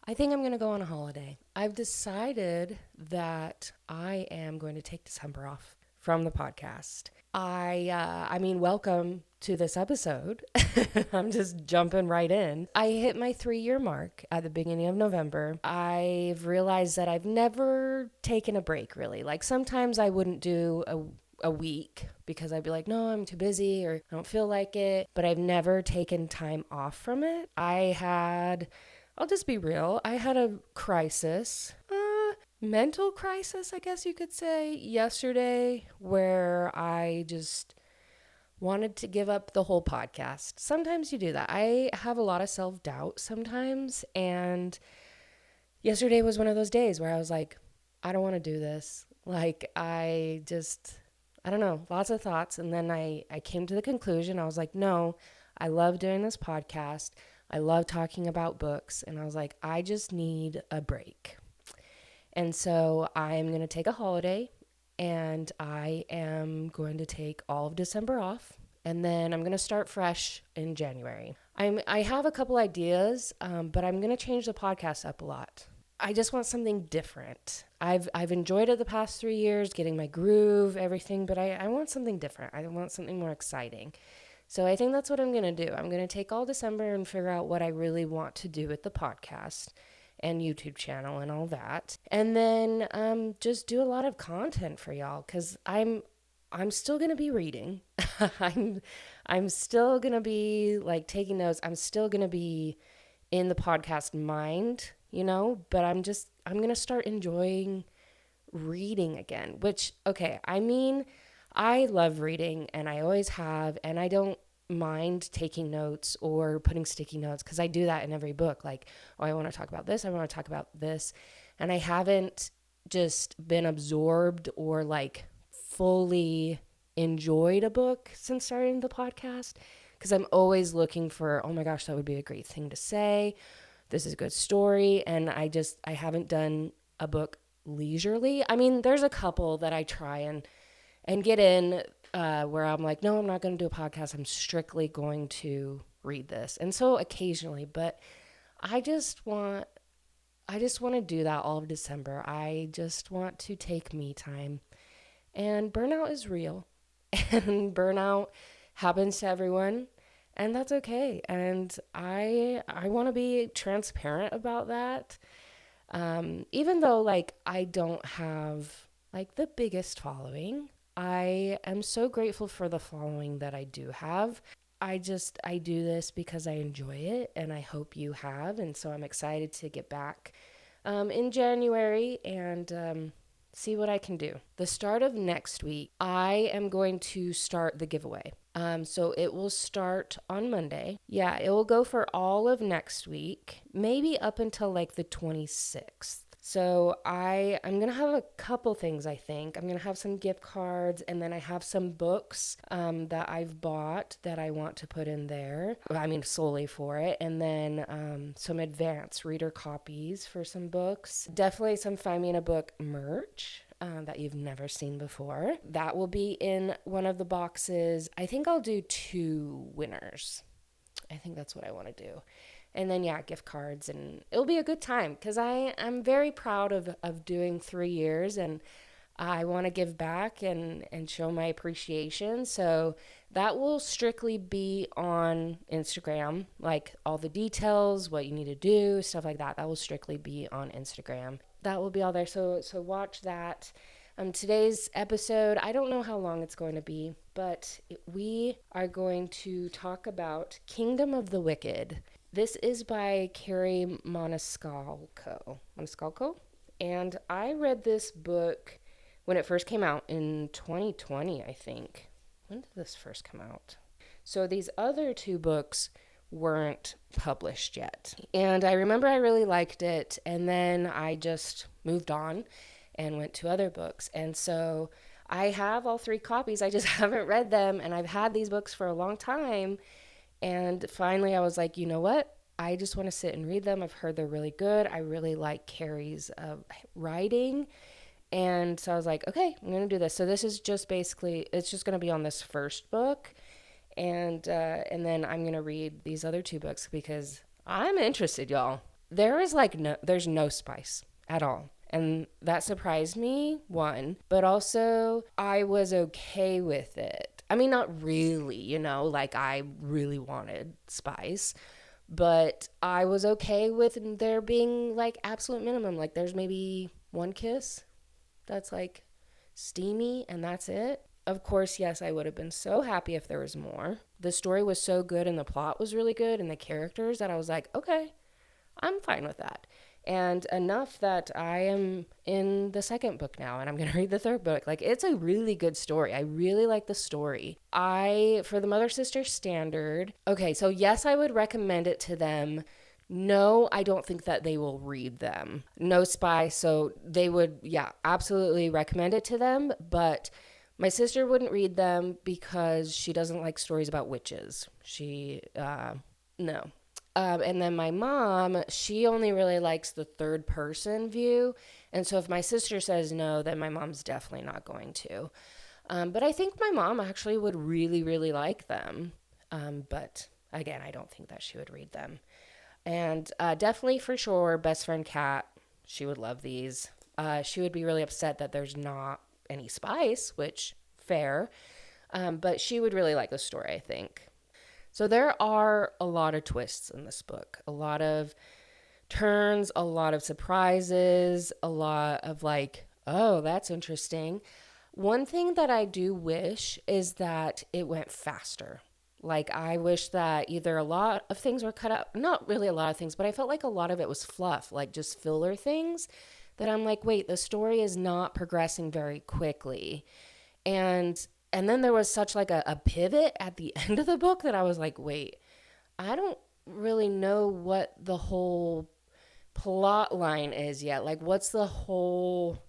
I think I'm going to go on a holiday. I've decided that I am going to take December off from the podcast. I mean, welcome to this episode. I'm just jumping right in. I hit my 3-year mark at the beginning of November. I've realized that I've never taken a break, really. Like sometimes I wouldn't do a week because I'd be like, no, I'm too busy or I don't feel like it. But I've never taken time off from it. I'll just be real, I had a crisis. Mental crisis, I guess you could say, yesterday, where I just wanted to give up the whole podcast. Sometimes you do that. I have a lot of self-doubt sometimes, and yesterday was one of those days where I was like, I don't want to do this. Like, I don't know, lots of thoughts, and then I came to the conclusion, I was like, no, I love doing this podcast. I love talking about books, and I was like, I just need a break. And so I'm going to take a holiday, and I am going to take all of December off, and then I'm going to start fresh in January. I have a couple ideas, but I'm going to change the podcast up a lot. I just want something different. I've enjoyed it the past 3 years, getting my groove, everything, but I want something different. I want something more exciting. So I think that's what I'm going to do. I'm going to take all December and figure out what I really want to do with the podcast and YouTube channel and all that. And then just do a lot of content for y'all, because I'm still going to be reading. I'm still going to be like taking notes. I'm still going to be in the podcast mind, but I'm going to start enjoying reading again, which, okay, I mean, I love reading and I always have, and I don't mind taking notes or putting sticky notes because I do that in every book. Like, oh, I want to talk about this. I want to talk about this. And I haven't just been absorbed or like fully enjoyed a book since starting the podcast, because I'm always looking for, oh my gosh, that would be a great thing to say. This is a good story. And I haven't done a book leisurely. I mean, there's a couple that I try and get in where I'm like, no, I'm not going to do a podcast. I'm strictly going to read this. And so occasionally, but I just want to do that all of December. I just want to take me time. And burnout is real. And burnout happens to everyone. And that's okay. And I want to be transparent about that. Even though like I don't have like the biggest following, I am so grateful for the following that I do have. I do this because I enjoy it, and I hope you have. And so I'm excited to get back in January and see what I can do. The start of next week, I am going to start the giveaway. So it will start on Monday. Yeah, it will go for all of next week, maybe up until like the 26th. So I'm going to have a couple things, I think. I'm going to have some gift cards, and then I have some books that I've bought that I want to put in there. I mean, solely for it. And then some advanced reader copies for some books. Definitely some Find Me in a Book merch that you've never seen before. That will be in one of the boxes. I think I'll do 2 winners. I think that's what I want to do. And then, yeah, gift cards, and it'll be a good time because I'm very proud of doing 3 years, and I want to give back and show my appreciation. So that will strictly be on Instagram, like all the details, what you need to do, stuff like that. That will strictly be on Instagram. That will be all there. So watch that. Today's episode, I don't know how long it's going to be, but we are going to talk about Kingdom of the Wicked. This is by Kerri Maniscalco. And I read this book when it first came out in 2020, I think. When did this first come out? So these other 2 books weren't published yet. And I remember I really liked it, and then I just moved on and went to other books. And so I have all 3 copies. I just haven't read them, and I've had these books for a long time. And finally, I was like, you know what? I just want to sit and read them. I've heard they're really good. I really like Kerri's writing. And so I was like, okay, I'm going to do this. So this is just basically, it's just going to be on this first book. And then I'm going to read these other 2 books because I'm interested, y'all. there's no spice at all. And that surprised me, one, but also I was okay with it. I mean, not really, like I really wanted spice, but I was okay with there being like absolute minimum. Like there's maybe one kiss that's like steamy and that's it. Of course, yes, I would have been so happy if there was more. The story was so good and the plot was really good and the characters that I was like, okay, I'm fine with that. And enough that I am in the second book now and I'm going to read the third book. Like, it's a really good story. I really like the story. For the Mother Sister Standard, okay, so yes, I would recommend it to them. No, I don't think that they will read them. No spy, so they would, yeah, absolutely recommend it to them. But my sister wouldn't read them because she doesn't like stories about witches. No. And then my mom, she only really likes the third person view. And so if my sister says no, then my mom's definitely not going to. But I think my mom actually would really, really like them. But again, I don't think that she would read them. And definitely for sure, Best Friend Cat, she would love these. She would be really upset that there's not any spice, which fair. But she would really like the story, I think. So there are a lot of twists in this book, a lot of turns, a lot of surprises, a lot of like, oh, that's interesting. One thing that I do wish is that it went faster. Like, I wish that either a lot of things were cut out, not really a lot of things, but I felt like a lot of it was fluff, like just filler things that I'm like, wait, the story is not progressing very quickly. And then there was such like a pivot at the end of the book that I was like, wait, I don't really know what the whole plot line is yet. Like, what's the whole?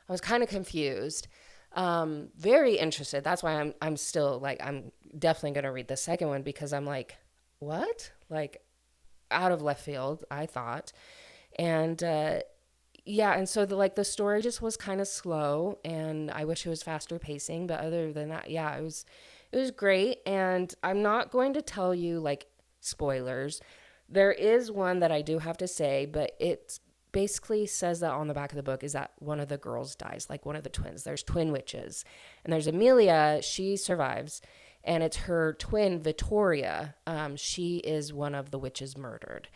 I was kind of confused. Very interested. That's why I'm still like I'm definitely gonna read the second one because I'm like, what? Like out of left field, I thought. And yeah, and so the story just was kind of slow and I wish it was faster pacing, but other than that, yeah, it was great. And I'm not going to tell you like spoilers. There is one that I do have to say, but it basically says that on the back of the book is that one of the girls dies, like one of the twins. There's twin witches. And there's Emilia, she survives, and it's her twin Vittoria. She is one of the witches murdered.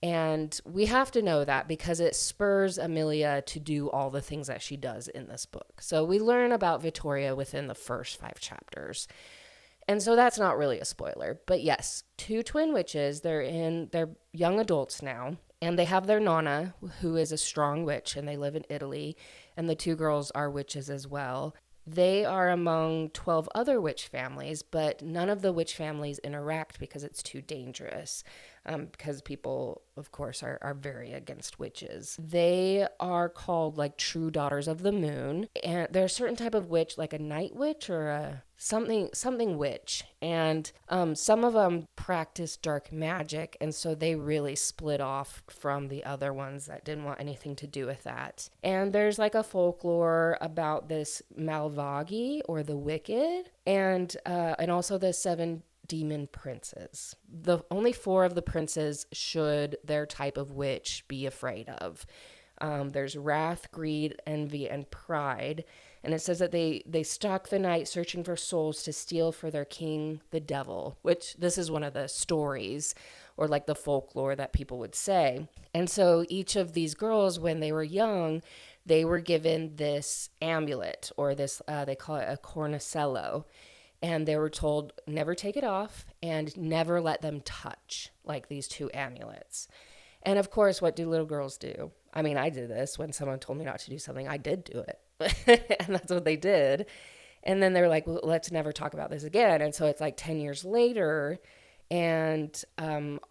And we have to know that because it spurs Emilia to do all the things that she does in this book. So we learn about Vittoria within the first 5 chapters. And so that's not really a spoiler. But yes, two twin witches, they're young adults now. And they have their nonna, who is a strong witch, and they live in Italy. And the two girls are witches as well. They are among 12 other witch families, but none of the witch families interact because it's too dangerous. Because people, of course, are very against witches. They are called like true daughters of the moon. And they're a certain type of witch, like a night witch or a something witch. And some of them practice dark magic. And so they really split off from the other ones that didn't want anything to do with that. And there's like a folklore about this Malvagi or the wicked and also the 7 demon princes. The only 4 of the princes should their type of witch be afraid of. There's wrath, greed, envy, and pride. And it says that they stalk the night searching for souls to steal for their king, the devil, which this is one of the stories or like the folklore that people would say. And so each of these girls, when they were young, they were given this amulet or this, they call it a cornicello. And they were told never take it off and never let them touch like these 2 amulets. And of course, what do little girls do? I mean, I did this when someone told me not to do something. I did do it. And that's what they did. And then they were like, well, let's never talk about this again. And so it's like 10 years later. And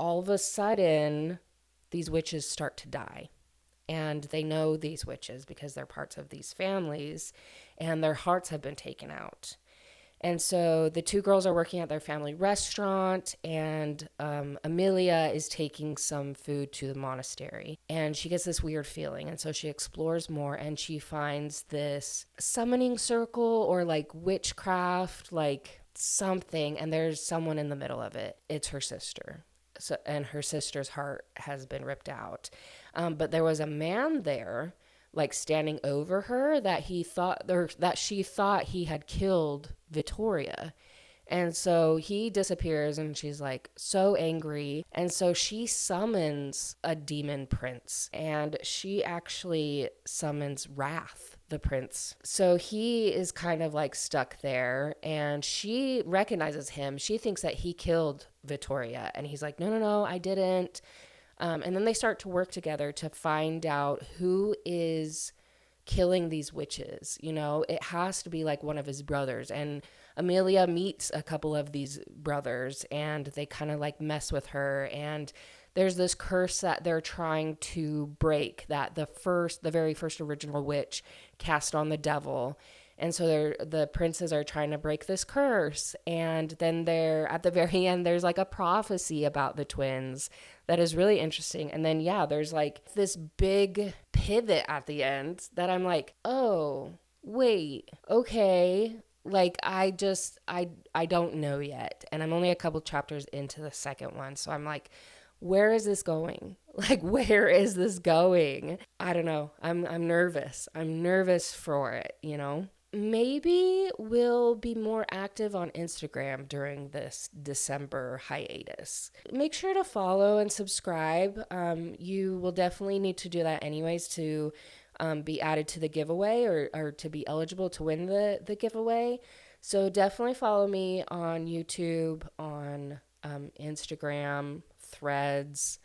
all of a sudden, these witches start to die. And they know these witches because they're parts of these families. And their hearts have been taken out. And so the 2 girls are working at their family restaurant, and Emilia is taking some food to the monastery. And she gets this weird feeling, and so she explores more, and she finds this summoning circle or like witchcraft, like something, and there's someone in the middle of it. It's her sister. so, and her sister's heart has been ripped out. But there was a man there, like standing over her, that he thought, or that she thought he had killed Vittoria. And so he disappears, and she's like so angry. And so she summons a demon prince, and she actually summons Wrath, the prince. So he is kind of like stuck there, and she recognizes him. She thinks that he killed Vittoria, and he's like, no, no, no, I didn't. And then they start to work together to find out who is killing these witches. You know, it has to be like one of his brothers. And Emilia meets a couple of these brothers, and they kind of like mess with her. And there's this curse that they're trying to break, that the very first original witch cast on the devil. And so the princes are trying to break this curse. And then at the very end, there's like a prophecy about the twins that is really interesting. And then, yeah, there's like this big pivot at the end that I'm like, oh, wait, okay. Like I don't know yet. And I'm only a couple chapters into the second one. So I'm like, where is this going? Like, where is this going? I don't know. I'm nervous. I'm nervous for it, you know? Maybe we'll be more active on Instagram during this December hiatus. Make sure to follow and subscribe. You will definitely need to do that anyways to be added to the giveaway, or to be eligible to win the giveaway. So definitely follow me on YouTube, on Instagram, Threads.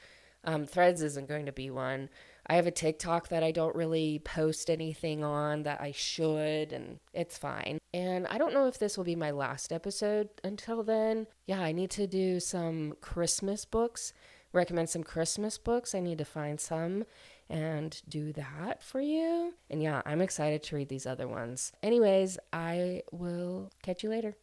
Threads isn't going to be one. I have a TikTok that I don't really post anything on that I should, and it's fine. And I don't know if this will be my last episode until then. Yeah, I need to do some Christmas books, recommend some Christmas books. I need to find some and do that for you. And yeah, I'm excited to read these other ones. Anyways, I will catch you later.